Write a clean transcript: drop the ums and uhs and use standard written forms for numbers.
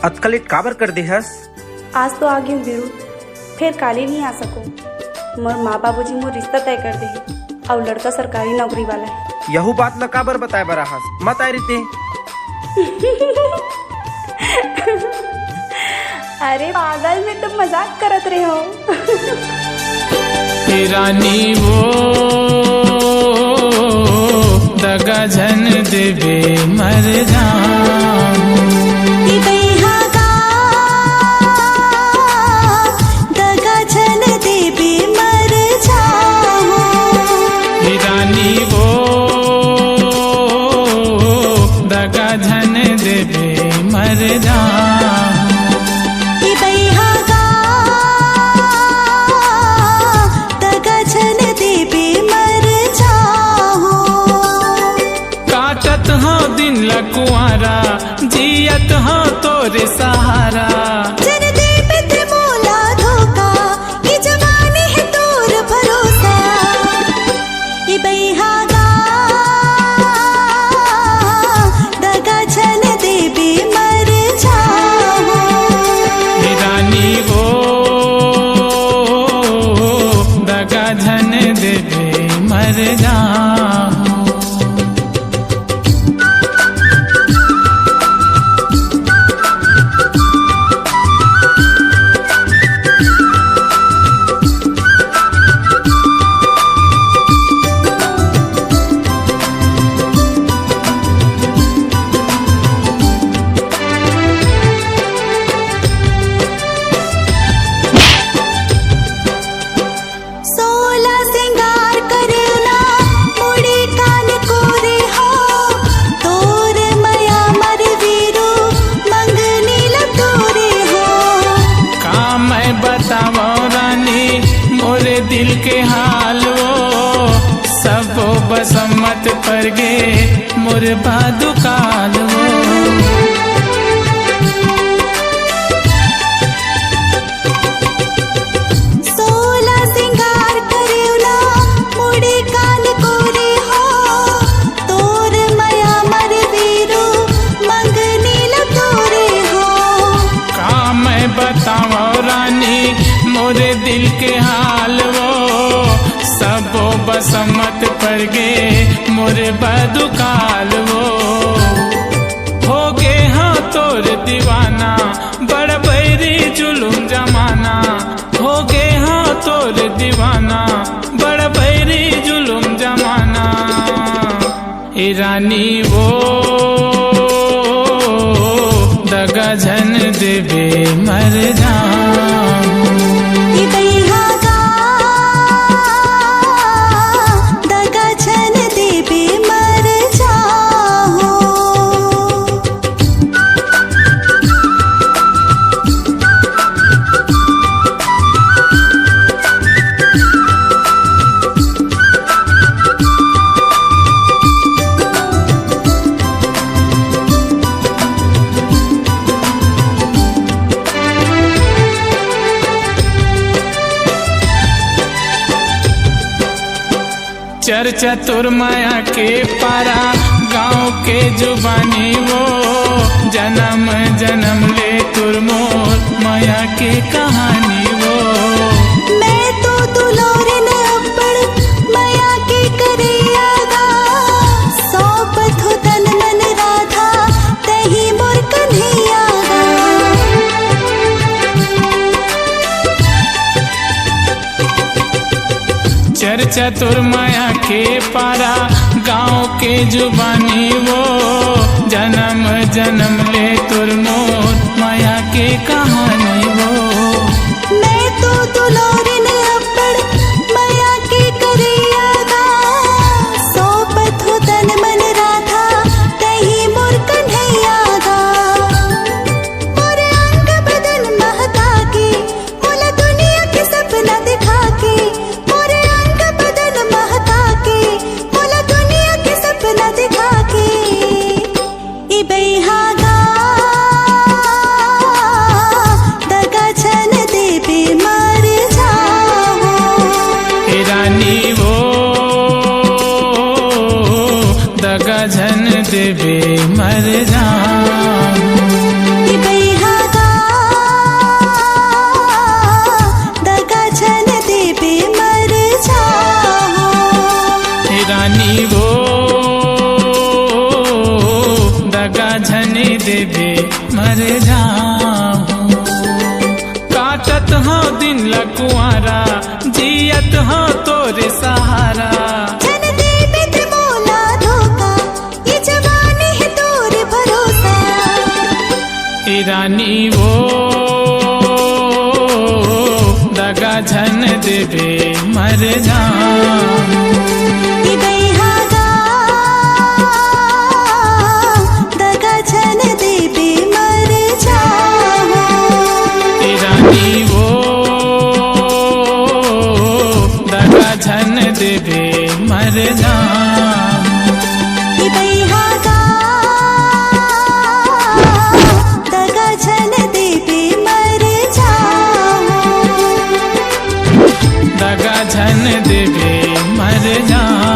अतकलेट काबर कर दे हस? आज तो आ गई वीरू, फिर काले नहीं आ सको। मोर माँ बाबूजी मोर रिश्ता तय कर दे और लड़का सरकारी नौकरी वाला है। यहू बात ला काबर बताए बरा हस? मत आए रीते। अरे पागल, में तुम मजाक करत रहे हो। रानी वो दगा झन देवे मर जाऊं, दगा झन देवे मर जाऊं। रानी वो दगा झन देवे मर जाऊं, कुआरा जियत हो तोरे सहारा। जन दे पे ते मोला धोखा, ये जवानी है तोर भरोसा। ये बैहागा दगा झन देवे मर जाऊं। रानी वो दगा झन देवे मर जाऊं। दिल के हाल वो सब बसमत पर गे मोर बादुकाल वो। सोला सिंगार करियो ना मुड़ी कान कोरे हो, तोर माया मर वीरू मंगनी लतोरे हो। का मैं बतावा रानी मोरे दिल के हाल वो सब बसमत पर गे मोरे बदुकाल वो। हो गे हाँ तोर दीवाना बड़ बैरी जुलुम जमाना। हो गे हाँ तोर दीवाना बड़ बैरी जुलुम जमाना। ए रानी वो दगा झन देवे मर जाऊं, दगा झन देवे मर जाऊं। चर्चा तुर माया के पारा गाँव के जुबानी वो। जन्म जन्म ले तुर मोर माया के कहानी वो। मैं तो दुलारे न अब्बड़ माया के करियागा, सौंपत हो तन मन राधा तही मोर कन्हैयागा। चर्चा तुर माया के पारा गाँव के जुबानी वो। जन्म जन्म ले तुर मोर माया के कहानी वो। मैं तो दुलारे न अब्बड़ माया के करियागा, सौंपत हो तन मन राधा तही मोर कन्हैयागा। मोर अंग बदन महका के मोला दुनिया के सपना दिखा के। मोर अंग बदन महका के मोला दुनिया के सपना दिखा के। ए बैहागा दगा झन देवे मर जाऊं। रानी वो दगा झन देवे मर जाऊं, बैहा रानी वो दगा झने देवे मर जाऊं। काटत हो दिन लकुआरा जियत हो तोरे सहारा। जन देवे ते मोला धोखा ये जवानी है तोरे भरोसा। ए रानी वो दगा झन देवे मर जाऊं। ई बैहागा दगा झन देवे मर जाऊं। ए रानी वो दगा झन देवे मर जाऊं। ई बैहागा दगा झन देवे मर जाऊं। दगा झन देवे मर जाऊं।